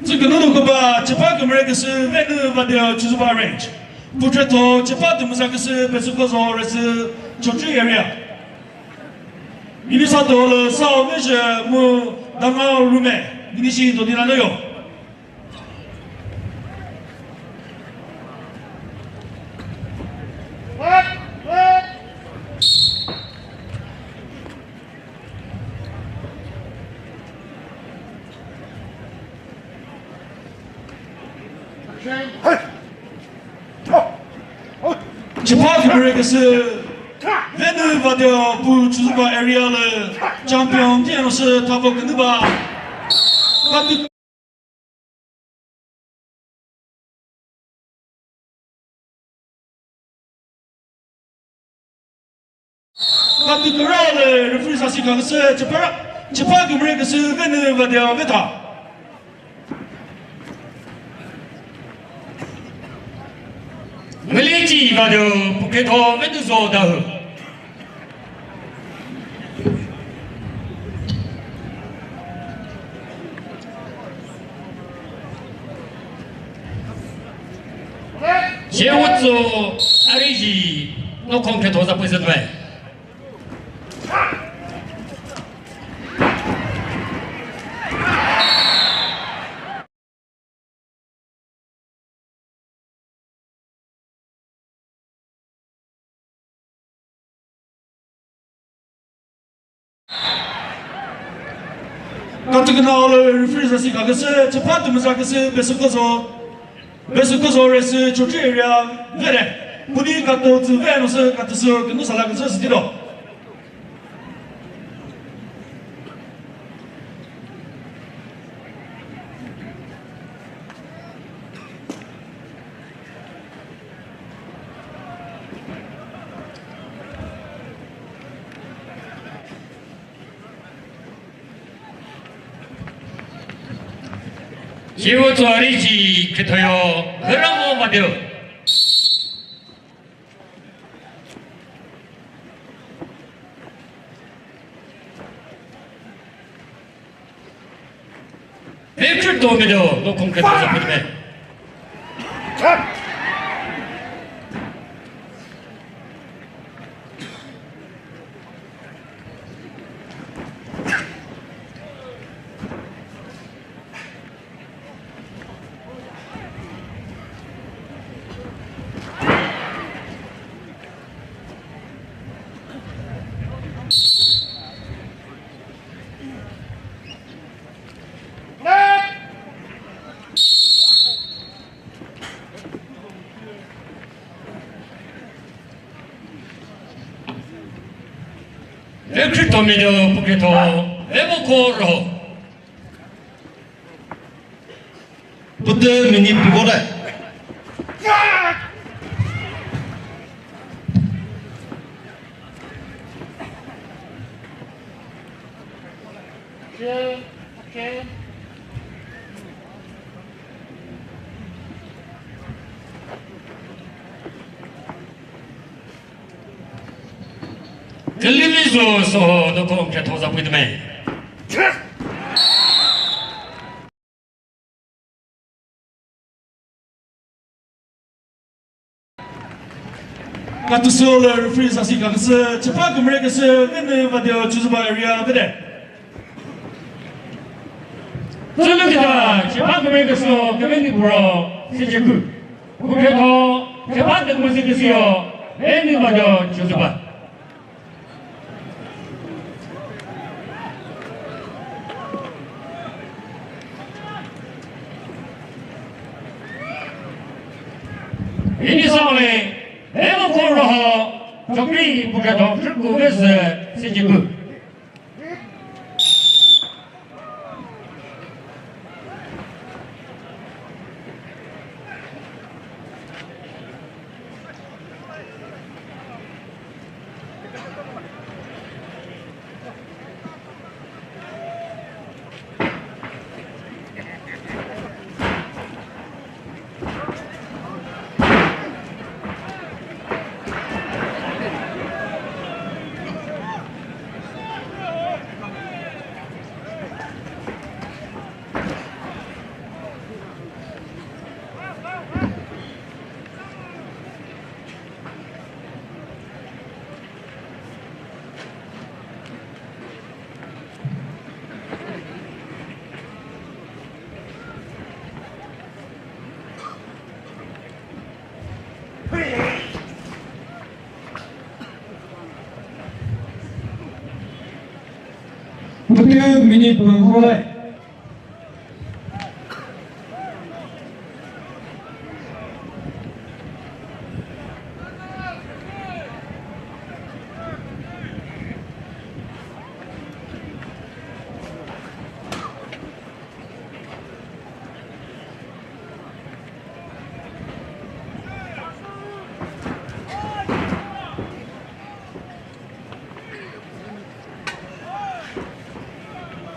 这个诺克巴，这把个门个是外头把的就是把 range， 不知道这把的么啥个是别是个啥还是就这 area。你啥到了啥那些么当个 room， 你是到底哪里有？这把个门个是。外头把的不就是把 area 了，江边店老师他不跟的吧？把的。把的个绕了，人非常喜欢个是这把个门个是外头把的外头。没联系把的不给他外头做的。先我做阿里吉，我空开多少不是对。那这个闹了，非常是个是这把的么啥个是别是个说。Besok sore se cuciria vede, budi kata tu veno se kata se kenu salah kata se tidak. 仕事ありじけとよ、フラモまでよ。ベクトメドのコンケットザプリメ。ベクトメドポケトレモコーロ。Betul mini pivot. Televiso so do con che tosa with me. Kata solar freeze asik kata se cepat mereka se mana pada cuba area beda. Selalu kita cepat mereka so kembali bro sejak. Bukan to cepat dengan musik sio ini pada cuba. Ini soalnya, emang korang cakri bukan dokter gue sejauh. 2 minute vừa thôi.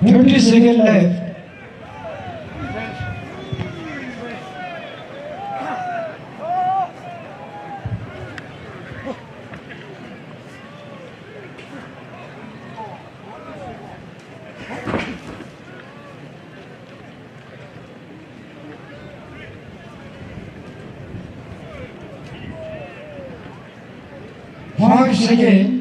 Thirty seconds left. Five seconds.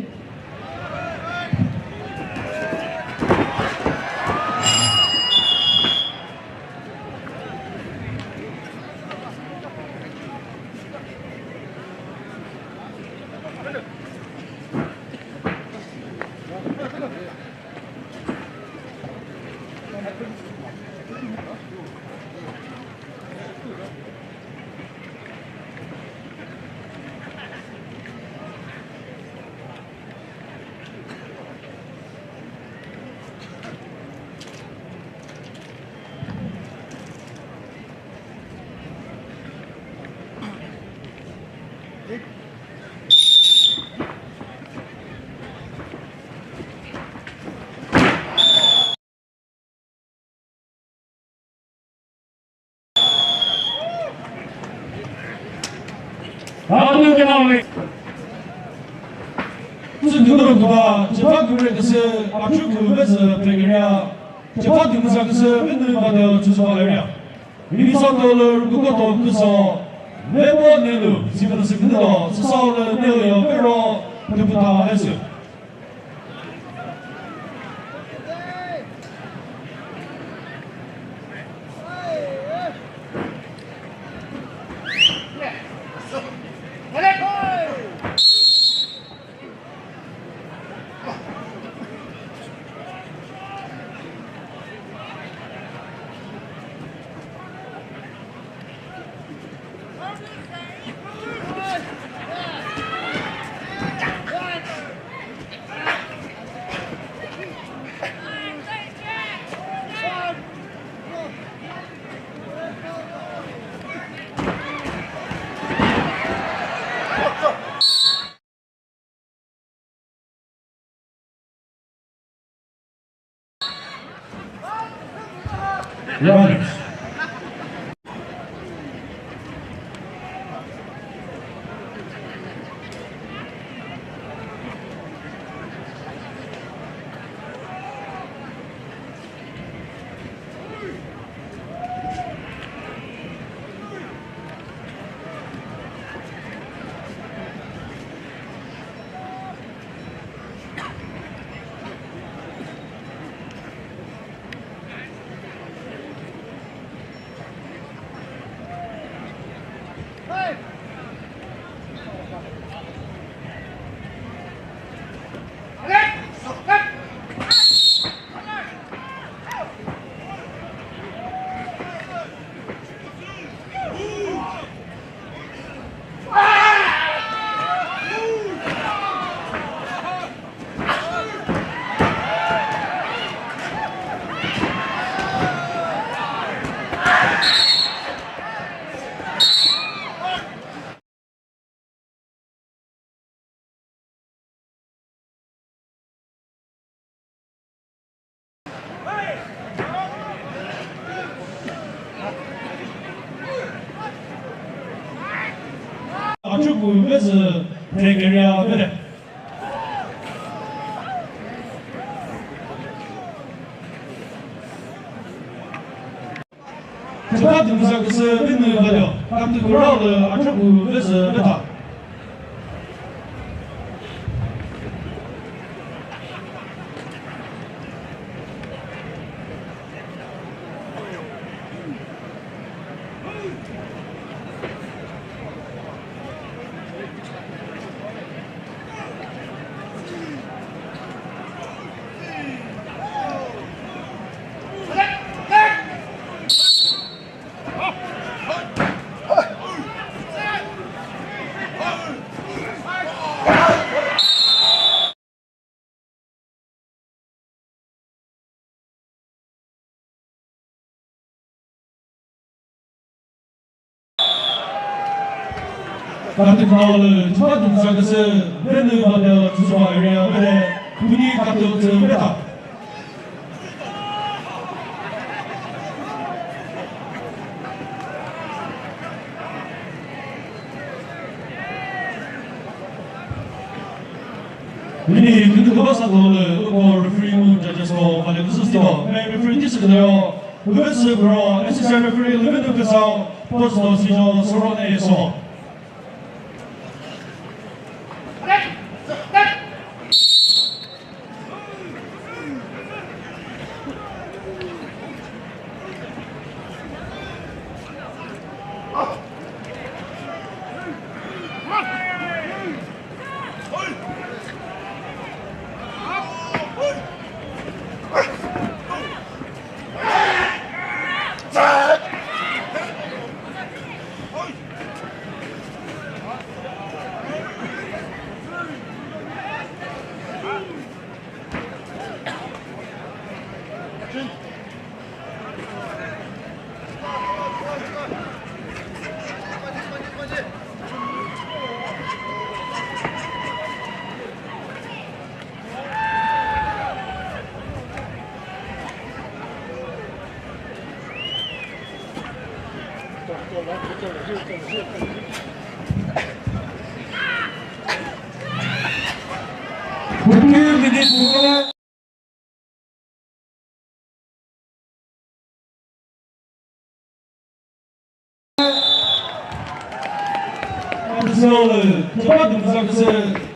무슨 누구가 재판국을 그스 압축구 그스 플레이야 재판국 무슨 그스 맨날 받아 주소하려 미리서도를 그것도 그서 매번 내로 지금 그거 수사를 내려 별로 부탁 했어요. Runners. 압축구 그스 플레이야 그래. 재판국 무슨 그스 맨날 받아 감독 그러고 압축구 그스 메타. 같은 나올 첫 동작에서 밴드 받아 주소와 에리아에 분위 같은 들어다. 우리 근데 그것사도를 뭐 referee judges로 만약 그 스티거 referee 디스크요 그것을 그러 SCR referee 리미트 그상 포스터 시저 서론에서 그래서 저번 동작에서